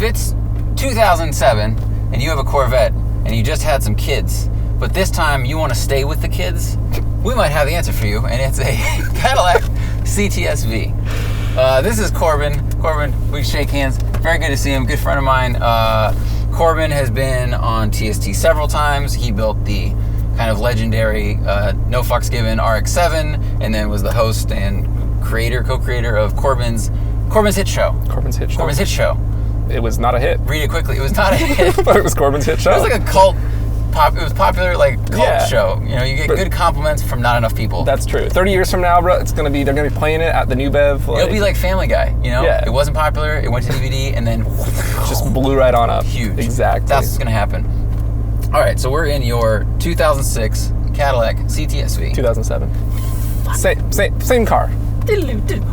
if it's 2007 and you have a Corvette and you just had some kids, but this time you want to stay with the kids, we might have the answer for you, and it's a Cadillac CTS-V. This is Corbin. Corbin, we shake hands. Very good to see him. Good friend of mine. Corbin has been on TST several times. He built the kind of legendary No Fucks Given RX-7, and then was the host and co-creator of Corbin's hit show. Corbin's hit show. Corbin's hit show. It was not a hit. Read it quickly. It was not a hit. But it was Corbin's hit show. It was like a cult. It was popular, like cult show. You know, you get good compliments from not enough people. That's true. 30 years from now, bro, they're gonna be playing it at the New Bev. It'll be like Family Guy. You know, it wasn't popular. It went to DVD, and then just blew right on up. Huge. Exactly. That's what's gonna happen. All right, so we're in your 2006 Cadillac CTS-V. 2007. Same car.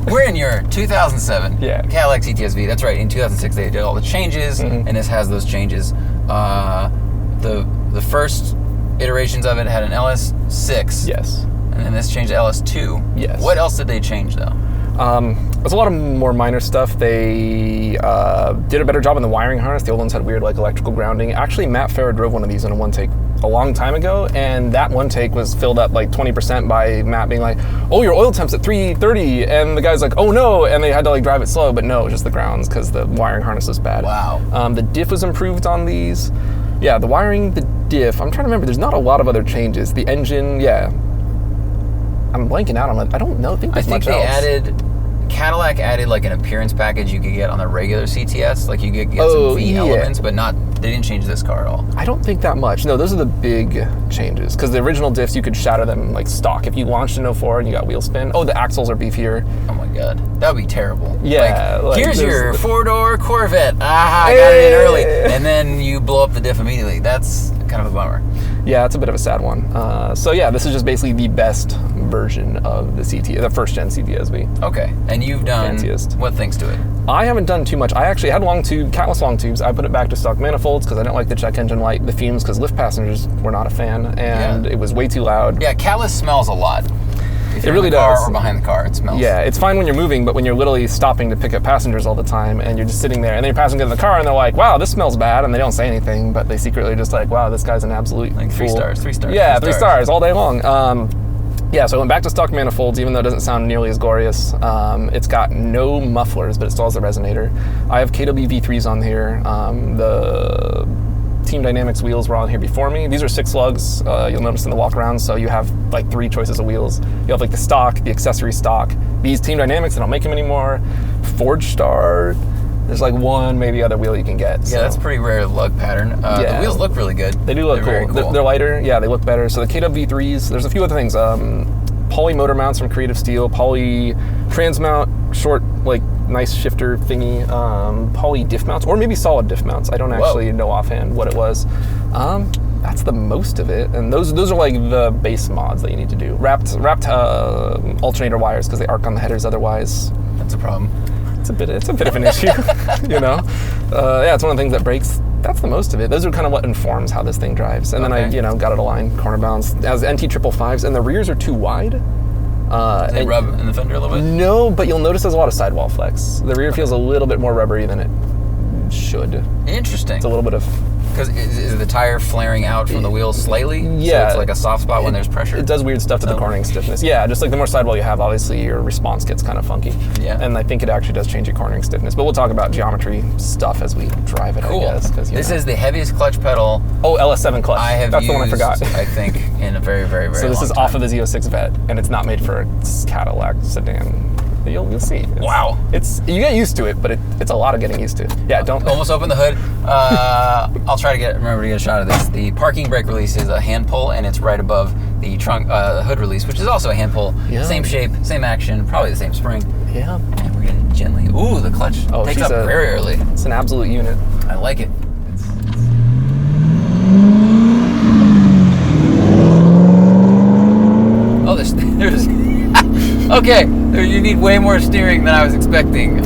We're in your 2007 Cadillac CTS-V. That's right. In 2006, they did all the changes, and this has those changes. The first iterations of it had an LS6. Yes. And then this changed to LS2. Yes. What else did they change, though? There's a lot of more minor stuff. They did a better job on the wiring harness. The old ones had weird like electrical grounding. Actually, Matt Farah drove one of these in a one take a long time ago, and that one take was filled up like 20% by Matt being like, "Oh, your oil temp's at 330," and the guy's like, "Oh no," and they had to like drive it slow, but no, it was just the grounds because the wiring harness was bad. Wow. The diff was improved on these. Yeah, the wiring, the diff. I'm trying to remember. There's not a lot of other changes. The engine, I'm blanking out on it. I don't know. I think they Cadillac added like an appearance package you could get on the regular CTS. Like you could get some V elements, but they didn't change this car at all. I don't think that much. No, those are the big changes. Because the original diffs, you could shatter them like stock. If you launched in 04 and you got wheel spin, the axles are beefier. Oh my God. That would be terrible. Yeah. Like here's your four-door Corvette. I got it in early. And then you blow up the diff immediately. That's kind of a bummer. Yeah, it's a bit of a sad one. This is just basically the best version of the first gen CTS-V. Okay, and you've done what things to it? I haven't done too much. I actually had catless long tubes. I put it back to stock manifolds because I don't like the check engine light, the fumes, because lift passengers were not a fan, and it was way too loud. Yeah, catless smells a lot. If it really does. Or behind the car, it smells. Yeah, it's fine when you're moving, but when you're literally stopping to pick up passengers all the time, and you're just sitting there, and then your passengers get in the car, and they're like, "Wow, this smells bad," and they don't say anything, but they secretly are just like, "Wow, this guy's an absolute like fool." 3 stars. Yeah, 3 stars all day long. So I went back to stock manifolds, even though it doesn't sound nearly as glorious. It's got no mufflers, but it still has a resonator. I have KW V3s on here. The Team Dynamics wheels were on here before me. These are 6 lugs. You'll notice in the walk around. So you have like 3 choices of wheels. You have like the stock, the accessory stock. These Team Dynamics, they don't make them anymore. Forge Star. There's like one maybe other wheel you can get. Yeah, that's a pretty rare lug pattern. The wheels look really good. They do look cool. Very cool. They're lighter. Yeah, they look better. So the KW V3s. There's a few other things. Poly motor mounts from Creative Steel. Poly trans mount, short like nice shifter thingy. Poly diff mounts, or maybe solid diff mounts. I don't actually know offhand what it was. That's the most of it, and those are like the base mods that you need to do. Wrapped alternator wires because they arc on the headers. Otherwise, that's a problem. It's a bit of an issue, you know. It's one of the things that breaks. That's the most of it. Those are kind of what informs how this thing drives. And then I got it aligned corner balance. It has NT 555s, and the rears are too wide. They rub in the fender a little bit? No, but you'll notice there's a lot of sidewall flex. The rear feels a little bit more rubbery than it should. Interesting. It's a little bit of... Because is the tire flaring out from the wheels slightly? Yeah. So it's like a soft spot when there's pressure? It does weird stuff to the cornering stiffness. Yeah, just like the more sidewall you have, obviously your response gets kind of funky. Yeah. And I think it actually does change your cornering stiffness. But we'll talk about geometry stuff as we drive it, I guess. This is the heaviest clutch pedal. Oh, LS7 clutch. That's the one I forgot. I think, in a very, very, very So this long is time. off of the Z06 Vet, and it's not made for a Cadillac sedan. You'll see. Wow. You get used to it, but it's a lot of getting used to. Yeah, don't... Almost open the hood. I'll try to remember to get a shot of this. The parking brake release is a hand pull, and it's right above the trunk hood release, which is also a hand pull. Yeah. Same shape, same action, probably the same spring. Yeah. And we're going to gently... Ooh, the clutch takes up very early. It's an absolute unit. I like it. Oh, there's okay, you need way more steering than I was expecting.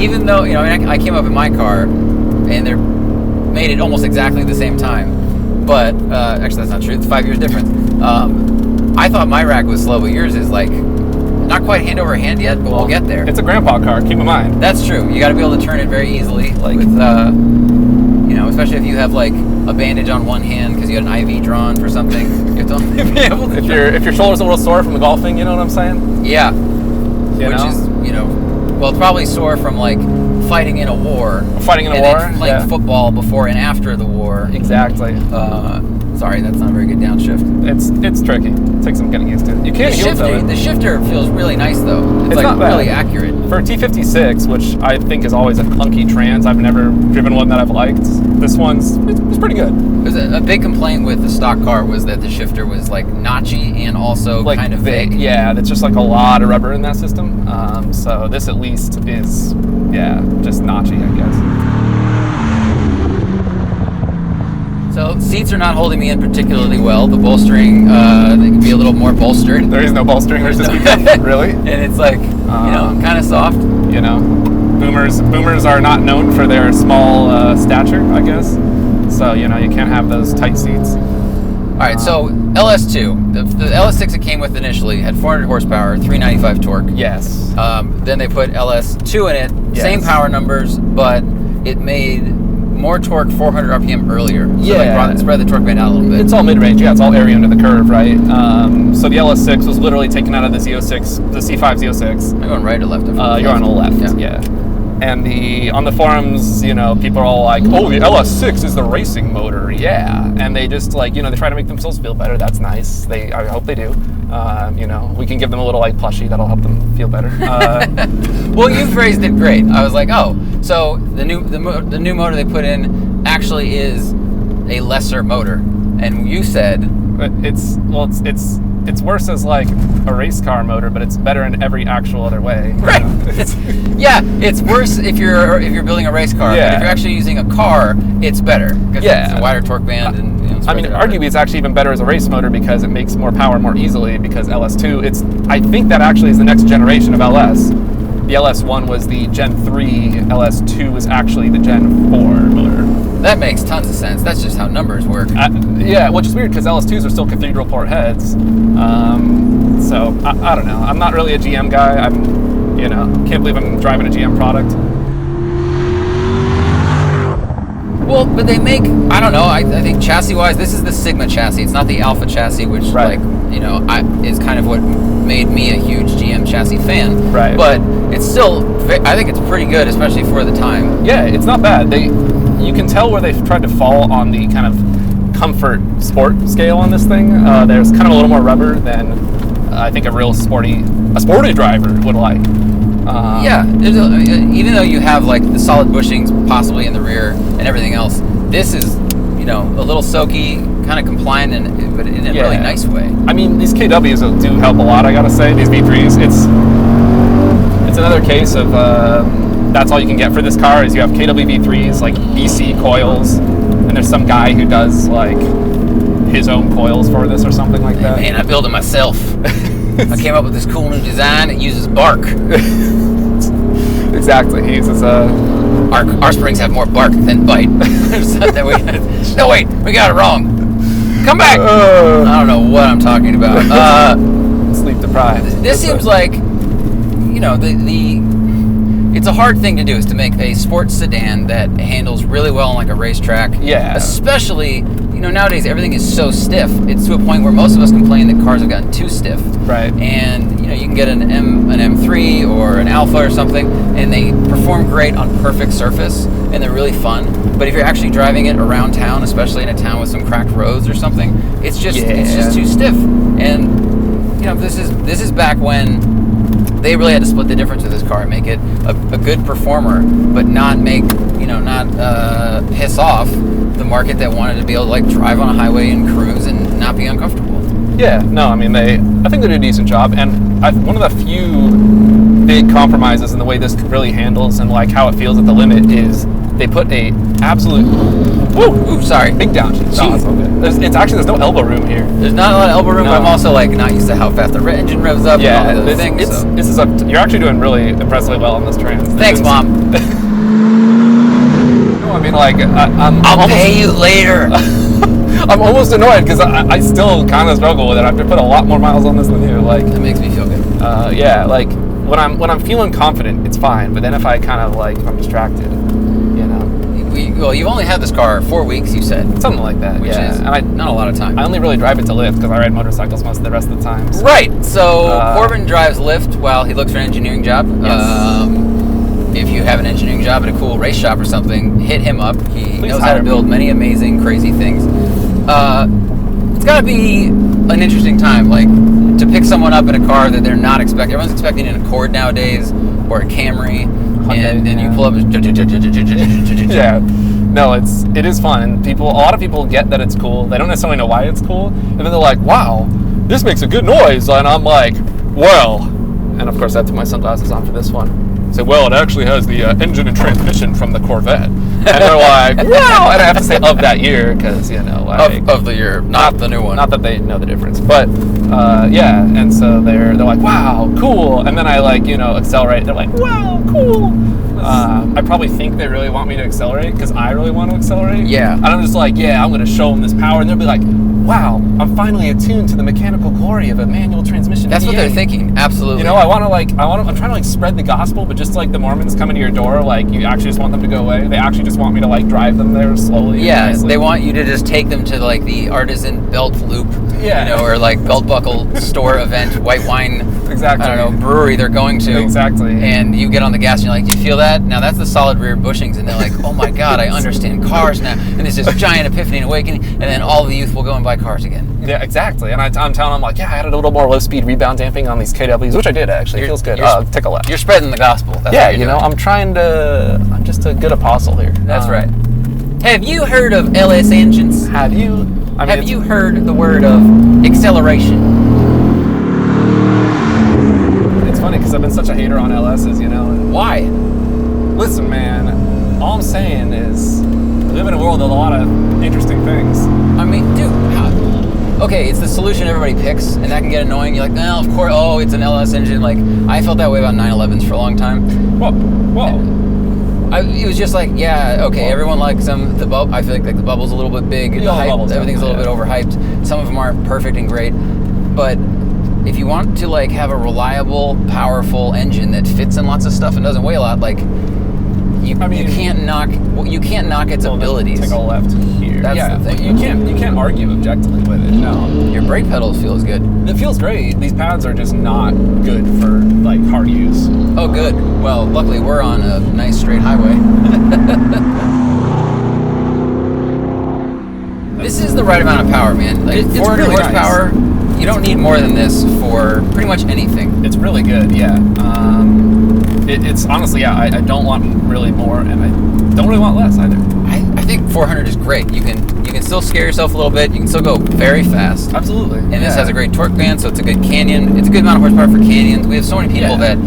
Even though, I came up in my car, and they're made it almost exactly the same time. But, actually that's not true, it's 5 years difference. I thought my rack was slow, but yours is like not quite hand over hand yet, but we'll get there. It's a grandpa car, keep in mind. That's true. You got to be able to turn it very easily, like with, especially if you have like a bandage on one hand because you had an IV drawn for something. You have to be able to. If your shoulder's a little sore from the golfing, you know what I'm saying? Yeah. Well, it's probably sore from like fighting in a war. Fighting in a war? Playing football before and after the war. Exactly. Sorry, that's not a very good downshift. It's tricky. It takes some getting used to. You can't heal it. The shifter feels really nice though. It's like not bad. Really accurate. For a T56, which I think is always a clunky trans, I've never driven one that I've liked. This it's pretty good. A big complaint with the stock car was that the shifter was like notchy and also like kind of vague. Yeah, that's just like a lot of rubber in that system. So this at least is, just notchy, I guess. So seats are not holding me in particularly well. The bolstering, they can be a little more bolstered. There is no bolstering. There's just really, and it's like kind of soft. Boomers are not known for their small stature, I guess. So you can't have those tight seats. All right, so LS2, the LS6 it came with initially had 400 horsepower, 395 torque. Yes. Then they put LS2 in it, same power numbers, but it made more torque 400 RPM earlier. So spread the torque band out a little bit. It's all mid-range. Yeah, it's all area under the curve, right? So the LS6 was literally taken out of the Z06, the C5 Z06. I'm going right or left? You're on the left, yeah. And on the forums, people are all like, "Oh, the LS6 is the racing motor." Yeah, and they just they try to make themselves feel better. That's nice. I hope they do. We can give them a little like plushie that'll help them feel better. Well, you phrased it great. I was like, oh, so the new motor they put in actually is a lesser motor, and you said it's worse as like a race car motor, but it's better in every actual other way. Right. It's worse if you're building a race car. Yeah. But if you're actually using a car, it's better. It's a wider torque band. And, arguably it's actually even better as a race motor because it makes more power more easily. Because LS2, I think that actually is the next generation of LS. The LS1 was the Gen 3. LS2 is actually the Gen 4 motor. That makes tons of sense. That's just how numbers work. Which is weird because LS2s are still cathedral port heads. So I don't know. I'm not really a GM guy. Can't believe I'm driving a GM product. Well, but they make, I don't know, I think chassis-wise, this is the Sigma chassis. It's not the Alpha chassis, which, is kind of what made me a huge GM chassis fan. Right. But it's still, I think it's pretty good, especially for the time. Yeah, it's not bad. You can tell where they've tried to fall on the kind of comfort sport scale on this thing. There's kind of a little more rubber than I think a sporty driver would like. Even though you have like the solid bushings possibly in the rear and everything else, this is a little soaky, kind of compliant, but in a really nice way. I mean, these KWs do help a lot. I gotta say, these V3s. It's another case of that's all you can get for this car is you have KW V3s like BC coils, and there's some guy who does like his own coils for this or something like that. Man, I built it myself. I came up with this cool new design. It uses bark. Exactly. He uses our springs have more bark than bite. No, wait, we got it wrong. Come back. I don't know what I'm talking about. Sleep deprived. This seems like, it's a hard thing to do is to make a sports sedan that handles really well on like a racetrack. Yeah. Especially, nowadays everything is so stiff. It's to a point where most of us complain that cars have gotten too stiff. Right. And you can get an M3 or an Alpha or something, and they perform great on perfect surface, and they're really fun. But if you're actually driving it around town, especially in a town with some cracked roads or something, it's just too stiff. And this is back when they really had to split the difference with this car and make it a good performer, but not make piss off the market that wanted to be able to like drive on a highway and cruise and not be uncomfortable. Yeah, no, I mean I think they did a decent job, and one of the few big compromises in the way this really handles and like how it feels at the limit is they put a absolute big downshift. No, it's all good. There's no elbow room here. There's not a lot of elbow room, but I'm also like not used to how fast the engine revs up. Yeah, and all the things. This is you're actually doing really impressively well on this trans. Thanks, Mom. No, I mean like I'll pay you later. I'm almost annoyed because I still kind of struggle with it. I have to put a lot more miles on this than you. Like, That makes me feel good. yeah, like when I'm feeling confident, it's fine. But then if I kind of like, if I'm distracted, you know. Well, you've only had this car 4 weeks, you said. Something like that, Which is not a lot of time. I only really drive it to lift because I ride motorcycles most of the rest of the time. So. Right. So Corbin drives Lyft while he looks for an engineering job. Yes. If you have an engineering job at a cool race shop or something, hit him up. He knows how hire to him. build many amazing, crazy things. It's got to be an interesting time, like to pick someone up in a car that they're not expecting. Everyone's expecting an Accord nowadays or a Camry, and then you pull up. Yeah. No, it is fun, and a lot of people get that it's cool. They don't necessarily know why it's cool, and then they're like, "Wow, this makes a good noise," and I'm like, "Well," and of course I took my sunglasses on for this one. Say, well, it actually has the engine and transmission from the Corvette, and they're like, "Wow!" And I have to say of that year because of the year, not the new one. Not that they know the difference, but yeah. And so they're like, "Wow, cool!" And then I accelerate. They're like, "Wow, cool!" I probably think they really want me to accelerate because I really want to accelerate. Yeah. And I'm just like, yeah, I'm going to show them this power, and they'll be like, "Wow, I'm finally attuned to the mechanical glory of a manual transmission." That's what V8." they're thinking. Absolutely. You know, I'm trying to spread the gospel, but just like the Mormons coming to your door, like you actually just want them to go away. They actually just want me to drive them there slowly. Yeah, and nicely. they want you to just take them to the artisan belt loop, Yeah. or belt buckle store event, white wine, Exactly. I don't know, brewery they're going to. Exactly. And you get on the gas and you're like, "Do you feel that?" Now that's the solid rear bushings, and they're like, "Oh my God, I understand cars now." And it's this giant epiphany and awakening, and then all the youth will go and buy cars again. Yeah, exactly. And I'm telling them, like, yeah, I had a little more low-speed rebound damping on these KWs, which I did, actually. It feels good. Take a left. You're spreading the gospel. That's Yeah, what you're doing. I'm just a good apostle here. That's right. Have you heard of LS engines? Have you? Have you heard the word of acceleration? It's funny because I've been such a hater on LSs, and Why? listen, man, all I'm saying is we live in a world with a lot of interesting things. I mean, dude, okay, it's the solution everybody picks, and that can get annoying. You're like, "No, of course, it's an LS engine." Like, I felt that way about 911s for a long time. Whoa. It was just like, yeah, okay, everyone likes them. I feel like the bubble's a little bit big. The hype, everything's a little bit overhyped. Some of them aren't perfect and great. But if you want to have a reliable, powerful engine that fits in lots of stuff and doesn't weigh a lot, you can't knock its abilities. Take a left here. That's the thing. You can't argue objectively with it. No. Your brake pedal feels good. It feels great. These pads are just not good for hard use. Oh, good. Well, luckily we're on a nice straight highway. This is the right amount of power, man. It's 400 really horsepower. Nice. You don't need more than this for pretty much anything. It's really good, yeah. It's honestly, yeah, I don't want really more, and I don't really want less either. I think 400 is great. You can still scare yourself a little bit. You can still go very fast. Absolutely. And this has a great torque band, so it's a good canyon. It's a good amount of horsepower for canyons. We have so many people that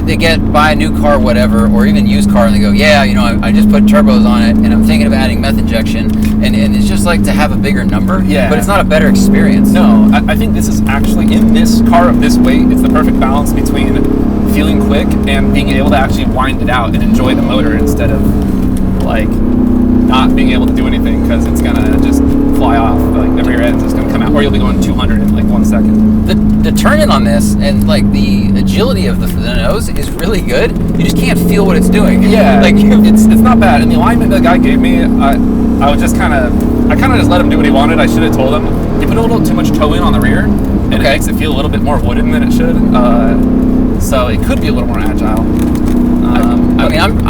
they buy a new car, whatever, or even used car, and they go, "Yeah, I just put turbos on it, and I'm thinking of adding meth injection," and it's just to have a bigger number. Yeah. But it's not a better experience. No, I think this is actually, in this car of this weight, it's the perfect balance between feeling quick and being able to actually wind it out and enjoy the motor instead of not being able to do anything because it's gonna just fly off. The rear end's just gonna come out, or you'll be going 200 in 1 second. The turn-in on this and the agility of the nose is really good. You just can't feel what it's doing. Yeah, it's not bad. And the alignment the guy gave me, I was just kind of just let him do what he wanted. I should have told him he put a little too much toe in on the rear, and it makes it feel a little bit more wooden than it should. So it could be a little more agile.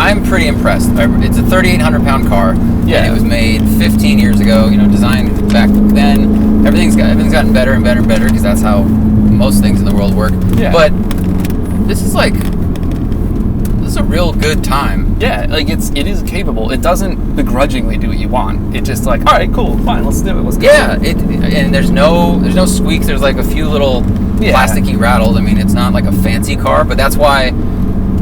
I'm pretty impressed. It's a 3,800 pound car. Yeah. And it was made 15 years ago. Designed back then. Everything's gotten better and better and better because that's how most things in the world work. Yeah. But this is a real good time. Yeah, it is capable. It doesn't begrudgingly do what you want. It's just all right, cool, fine, let's do it. Let's go. Yeah. And there's no squeaks. There's a few little plasticky rattles. I mean, it's not a fancy car, but that's why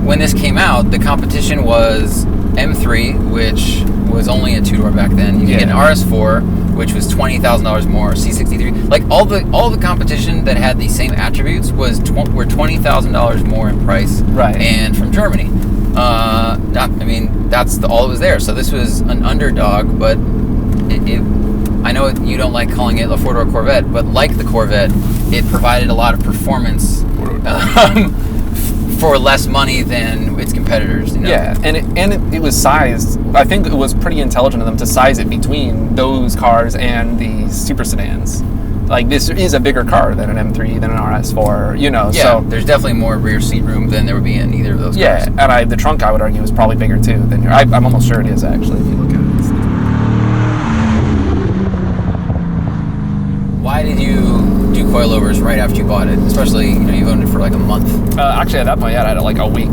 when this came out, the competition was M3, which was only a two-door back then. You could get an RS4, which was $20,000 more, C63. All the competition that had the same attributes were $20,000 more in price. Right. And from Germany. That's all that was there. So this was an underdog, but I know you don't like calling it a four-door Corvette, but like the Corvette, it provided a lot of performance for less money than its competitors. You know? Yeah, and it was sized. I think it was pretty intelligent of them to size it between those cars and the super sedans. Like, this is a bigger car than an M3, than an RS4, you know. Yeah, so there's definitely more rear seat room than there would be in either of those cars. Yeah, and the trunk, I would argue, is probably bigger too than your. I'm almost sure it is, actually, if you look at it. Why did you do coilovers right after you bought it? Especially, you've owned it for like a month. Actually, at that point, yeah, I had it like a week.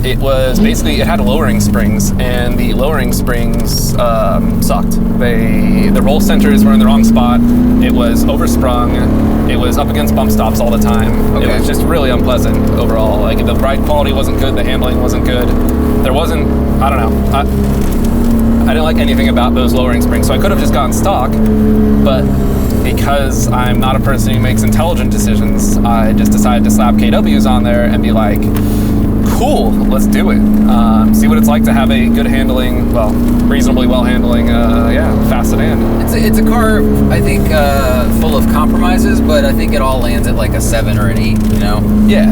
It was basically, it had lowering springs, and the lowering springs sucked. The roll centers were in the wrong spot. It was oversprung. It was up against bump stops all the time. Okay. It was just really unpleasant overall. Like, the ride quality wasn't good. The handling wasn't good. There wasn't, I don't know. I didn't like anything about those lowering springs, so I could have just gotten stock, but because I'm not a person who makes intelligent decisions, I just decided to slap KWs on there and be like, cool, let's do it. See what it's like to have a good handling, well, reasonably well handling, fast sedan. It's a car, I think, full of compromises, but I think it all lands at like a 7 or an 8, Yeah,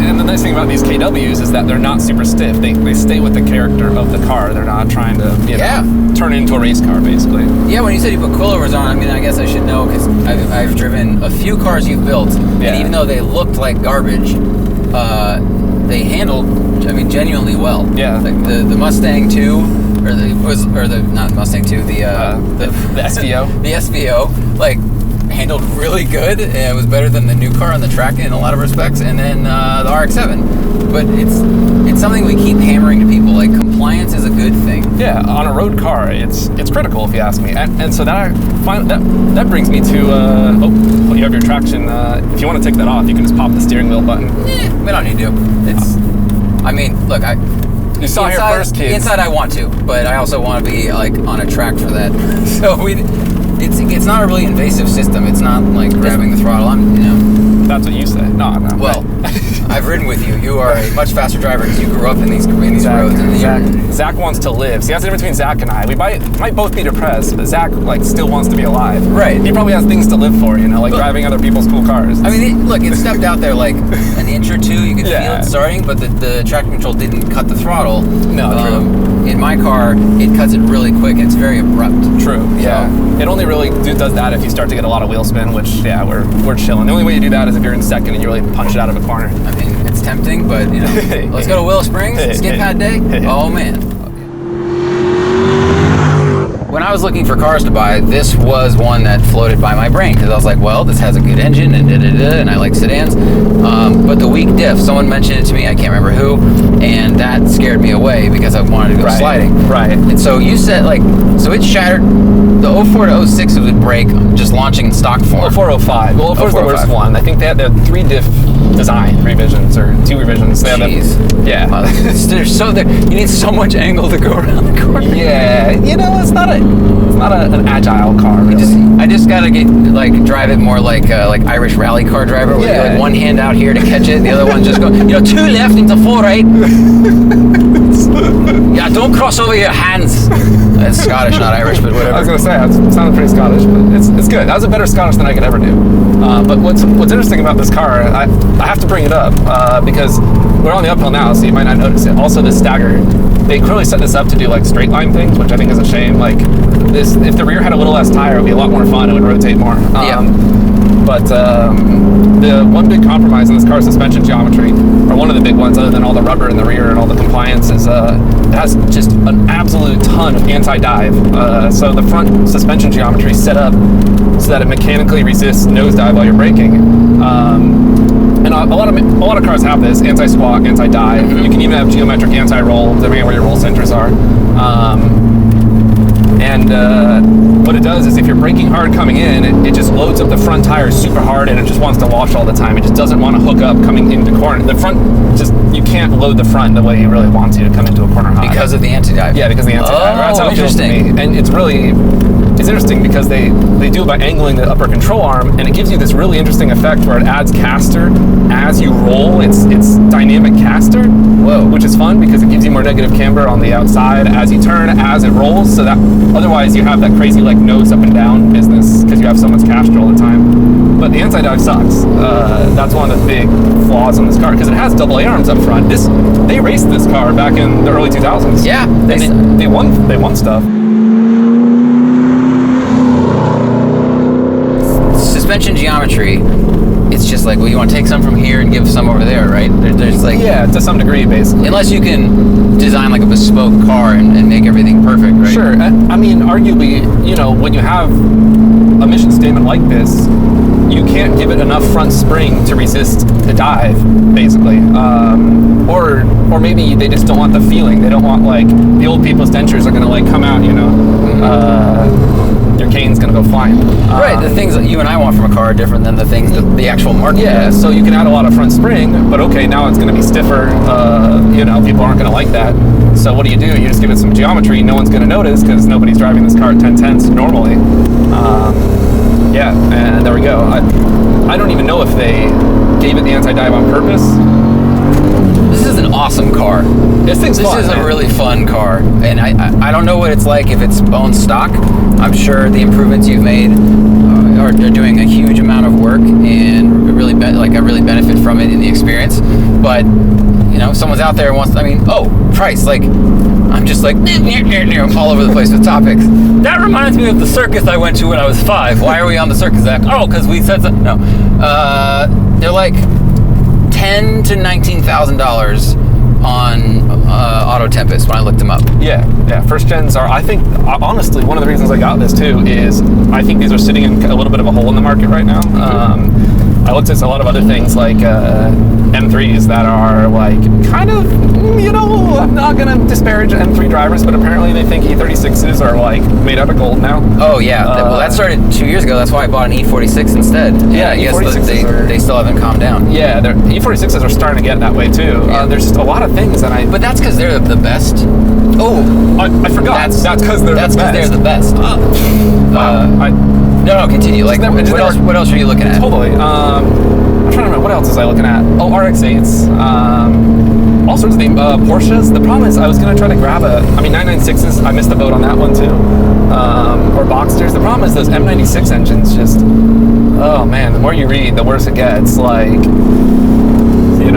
and the nice thing about these KWs is that they're not super stiff. They stay with the character of the car. They're not trying to, turn it into a race car, basically. Yeah, when you said you put coilovers on, I guess I should know, because I've driven a few cars you've built, and even though they looked like garbage, they handled, genuinely well. Yeah. Like the Mustang 2, not Mustang 2, the SVO. The SVO, like, handled really good. It was better than the new car on the track in a lot of respects, and then the RX-7. But it's something we keep hammering to people. Like, compliance is a good thing. Yeah, on a road car, it's critical, if you ask me. And so that brings me to you have your traction. If you want to take that off, you can just pop the steering wheel button. We don't need to. Look, you saw here first, kids. Inside, I want to, but I also want to be like on a track for that. So it's not a really invasive system. It's not like grabbing the throttle. That's what you say. No. Well, I've ridden with you. You are a much faster driver because you grew up in these roads. And Zach wants to live. See, that's the difference between Zach and I. We might both be depressed, but Zach still wants to be alive. Right. He probably has things to live for, driving other people's cool cars. It stepped out there like an inch or two. You could feel it starting, but the traction control didn't cut the throttle. No, true. In my car, it cuts it really quick, and it's very abrupt. True. Yeah. It only really does that if you start to get a lot of wheel spin, which we're chilling. The only way you do that is if you're in second and you really punch it out of a corner. It's tempting, but let's go to Willow Springs, skip pad day. Oh man. When I was looking for cars to buy, this was one that floated by my brain because I was like, well, this has a good engine and I like sedans. But the weak diff, someone mentioned it to me, I can't remember who, and that scared me away because I wanted to go sliding. Right. And so you said, so it shattered. The 04 to 06 would break just launching in stock form. 0405. Well, 04 is the worst one. I think they had 3 diff design revisions or 2 revisions. Jeez. You need so much angle to go around the corner. Yeah. It's not an agile car. Really. I just gotta drive it more like Irish rally car driver, where you one hand out here to catch it, the other one just go 2 left into 4 right. Yeah, don't cross over your hands. It's Scottish, not Irish, but whatever. I was gonna say it sounded pretty Scottish, but it's good. That was a better Scottish than I could ever do. But what's interesting about this car, I have to bring it up because we're on the uphill now, so you might not notice it. Also, the stagger, they clearly set this up to do straight line things, which I think is a shame. If the rear had a little less tire, it would be a lot more fun. It would rotate more. But the one big compromise in this car's suspension geometry, or one of the big ones, other than all the rubber in the rear and all the compliance, is it has just an absolute ton of anti-dive. So the front suspension geometry is set up so that it mechanically resists nosedive while you're braking. And a lot of cars have this, anti-squat, anti-dive. Mm-hmm. You can even have geometric anti-roll, depending on where your roll centers are. What it does is if you're braking hard coming in, it just loads up the front tires super hard and it just wants to wash all the time. It just doesn't want to hook up coming into corner. The front, can't load the front the way he really wants you to come into a corner high. Because of the anti-dive? Yeah, because of the anti-dive. That's how it feels to me. And it's interesting because they do it by angling the upper control arm, and it gives you this really interesting effect where it adds caster as you roll. It's dynamic caster. Whoa. Which is fun because it gives you more negative camber on the outside as you turn, as it rolls, so that otherwise you have that crazy like nose up and down business because you have so much caster all the time. But the anti-dive sucks. That's one of the big flaws on this car because it has double A arms up front. They raced this car back in the early 2000s. Yeah. They won stuff. Suspension geometry, it's just like, well, you want to take some from here and give some over there, right? There's like, yeah, to some degree, basically. Unless you can design like a bespoke car and make everything perfect, right? Sure. I mean, arguably, when you have a mission statement like this, you can't give it enough front spring to resist the dive, basically. Or maybe they just don't want the feeling. They don't want like the old people's dentures are going to like come out, your cane's going to go flying. Right, the things that you and I want from a car are different than the things that the actual market has. So you can add a lot of front spring, but okay, now it's going to be stiffer. People aren't going to like that. So what do? You just give it some geometry. No one's going to notice because nobody's driving this car at 10/10 normally. And there we go. I don't even know if they gave it the anti-dive on purpose. This is an awesome car. This is a really fun car, and I don't know what it's like if it's bone stock. I'm sure the improvements you've made are doing a huge amount of work, and I really benefit from it in the experience. But if someone's out there and wants, price, like I'm just like all over the place with topics. That reminds me of the circus I went to when I was 5. Why are we on the circus act? Oh, because we said so. No, they're like $10,000 to $19,000 on Auto Tempest when I looked them up. Yeah. First gens are, I think, honestly, one of the reasons I got this too is I think these are sitting in a little bit of a hole in the market right now. I looked at a lot of other things like M3s that are like kind of, I'm not going to disparage M3 drivers, but apparently they think E36s are like made out of gold now. Oh yeah, well that started 2 years ago. That's why I bought an E46 instead. Yeah, E46s they still haven't calmed down. Yeah, E46s are starting to get that way too. Yeah. There's just a lot of things that But that's because they're the best. Oh, I forgot. That's because they're the best. No, continue. Like, what else are you looking at? Totally. I'm trying to remember, what else was I looking at? Oh, RX-8s. All sorts of things. Porsches. The problem is I was going to try to grab 996s. I missed the boat on that one too. Or Boxsters. The problem is those M96 engines just, oh man, the more you read, the worse it gets. Like,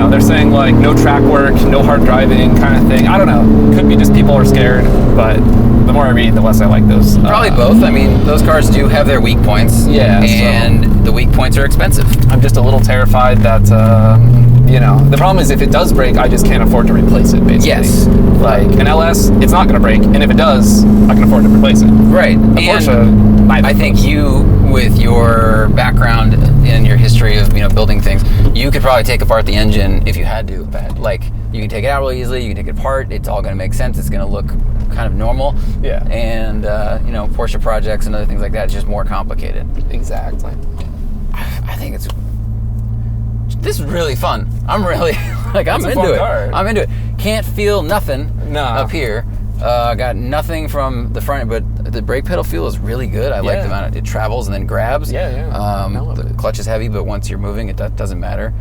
they're saying like no track work, no hard driving kind of thing. I don't know. Could be just people are scared, but the more I read, the less I like those. Probably both. Those cars do have their weak points. Yeah. And the weak points are expensive. I'm just a little terrified that, the problem is if it does break, I just can't afford to replace it, basically. Yes. Like, an LS, it's not going to break. And if it does, I can afford to replace it. Right. A Porsche, I think you, with your background and your history of, building things, you could probably take apart the engine if you had to. Like, you can take it out really easily, you can take it apart, it's all going to make sense, it's going to look kind of normal. Yeah. And, Porsche projects and other things like that, it's just more complicated. Exactly. I think this is really fun. I'm really, I'm into it. Car. I'm into it. Can't feel nothing up here. Got nothing from the front, but the brake pedal feel is really good. I like the amount it travels and then grabs. Yeah. The clutch is heavy, but once you're moving, it doesn't matter.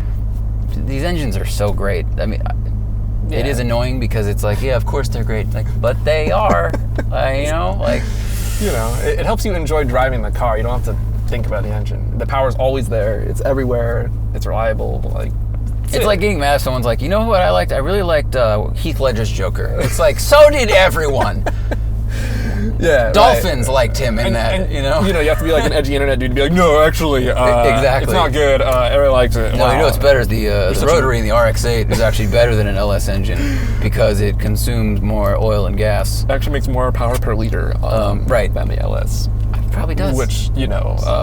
These engines are so great. It is annoying because it's like, yeah, of course they're great. Like, but they are. It helps you enjoy driving the car. You don't have to think about the engine. The power's always there. It's everywhere. It's reliable. It's like getting mad if someone's like, you know what I liked? I really liked Heath Ledger's Joker. It's like, so did everyone. Yeah, Dolphins liked him in that, you have to be like an edgy internet dude to be like, no, actually, exactly. It's not good. Everyone likes it. No, it's better. The rotary in the RX-8 is actually better than an LS engine because it consumes more oil and gas. It actually makes more power per liter than the LS. It probably does. Which,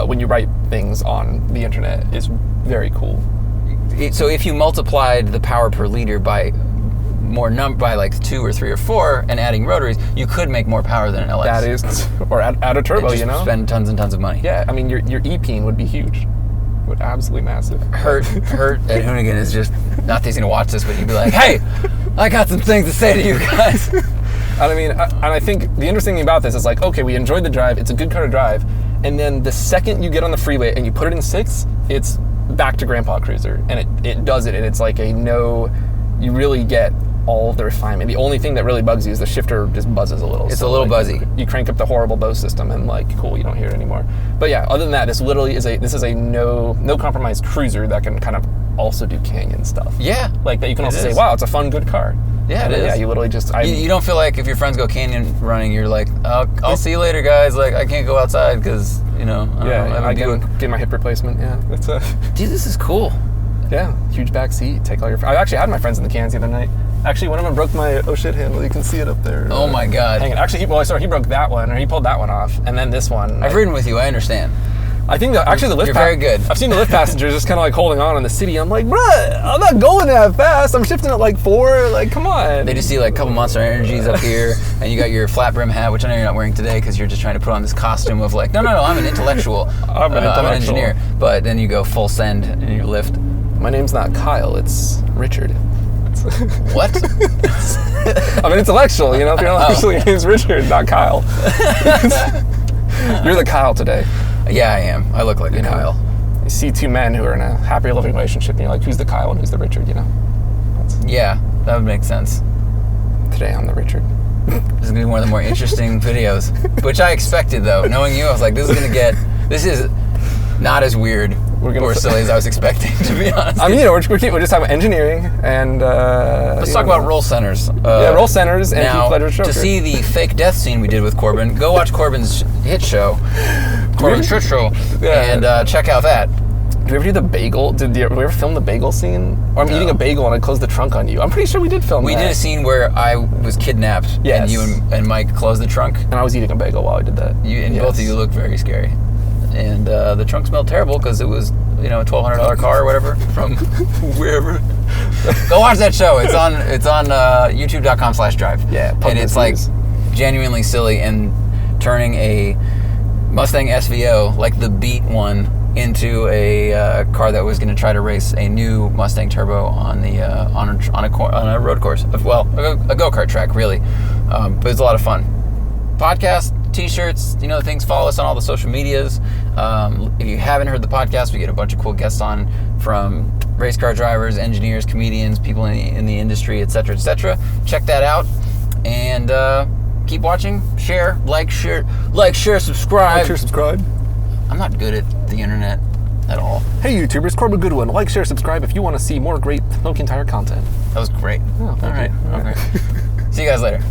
when you write things on the internet is very cool. So if you multiplied the power per liter by by like 2 or 3 or 4 and adding rotaries, you could make more power than an LS. That is, or add a turbo, spend tons and tons of money. Yeah, your E-peen would be huge. But absolutely massive. Hurt at Hoonigan is just, not that he's going to watch this, but he'd be like, hey, I got some things to say to you guys. And I think the interesting thing about this is like, okay, we enjoyed the drive. It's a good car to drive. And then the second you get on the freeway and you put it in sixth, it's back to Grandpa Cruiser. And it does it. And it's like you really get all of the refinement. The only thing that really bugs you is the shifter just buzzes a little. It's a little buzzy. You crank up the horrible Bose system and like, cool, you don't hear it anymore. But yeah, other than that, this literally is a no compromise cruiser that can kind of also do canyon stuff. Yeah. Like that you can also say, wow, it's a fun, good car. Yeah, it is. Yeah, you literally just... You don't feel like if your friends go canyon running, you're like, I'll see you later, guys. Like, I can't go outside because, I get my hip replacement. Yeah, that's Dude, this is cool. Yeah, huge back seat. Take all your... I actually had my friends in the cans the other night. Actually, one of them broke my oh shit handle. You can see it up there. Oh my god. Hanging. Actually, he broke that one, or he pulled that one off, and then this one. I've ridden with you. I understand. I think the lift. You're very good. I've seen the lift passengers just kind of like holding on in the city. I'm like, bruh, I'm not going that fast. I'm shifting at like 4. Like, come on. They just see like a couple Monster Energies up here, and you got your flat brim hat, which I know you're not wearing today because you're just trying to put on this costume of like, no, I'm an intellectual. I'm an engineer. But then you go full send and you lift. My name's not Kyle. It's Richard. What? I'm an intellectual. If you're not actually, your name's Richard, not Kyle. You're the Kyle today. Yeah, I am. I look like a Kyle. You see two men who are in a happy, loving relationship, and you're like, who's the Kyle and who's the Richard, Yeah, that would make sense. Today, I'm the Richard. This is going to be one of the more interesting videos, which I expected, though. Knowing you, I was like, this is not as weird or silly as I was expecting, to be honest. I mean, we're just talking about engineering and... Let's talk about roll centers. Roll centers and now, to see the fake death scene we did with Corbin, go watch Corbin's hit show, Corbin's Shit Show, and check out that. Did we ever do the bagel? Did we ever film the bagel scene? Or I'm eating a bagel and I closed the trunk on you. I'm pretty sure we did film that. We did a scene where I was kidnapped, and you and Mike closed the trunk. And I was eating a bagel while I did that. Both of you looked very scary. And the trunk smelled terrible because it was, a $1,200 car or whatever from wherever. Go watch that show. It's on youtube.com/drive. Yeah, and it's like genuinely silly and turning a Mustang SVO, like the Beat one, into a car that was going to try to race a new Mustang Turbo on the on a road course. Well, a go-kart track, really. But it's a lot of fun. Podcast, T-shirts, things. Follow us on all the social medias. If you haven't heard the podcast, we get a bunch of cool guests on from race car drivers, engineers, comedians, people in the industry, etc., etc. Check that out, and keep watching. Share, share, subscribe. I'm not good at the internet at all. Hey YouTubers, Corbin Goodwin. Like, share, subscribe if you want to see more great Smoking Tire content. That was great. Oh, all right. Okay. See you guys later.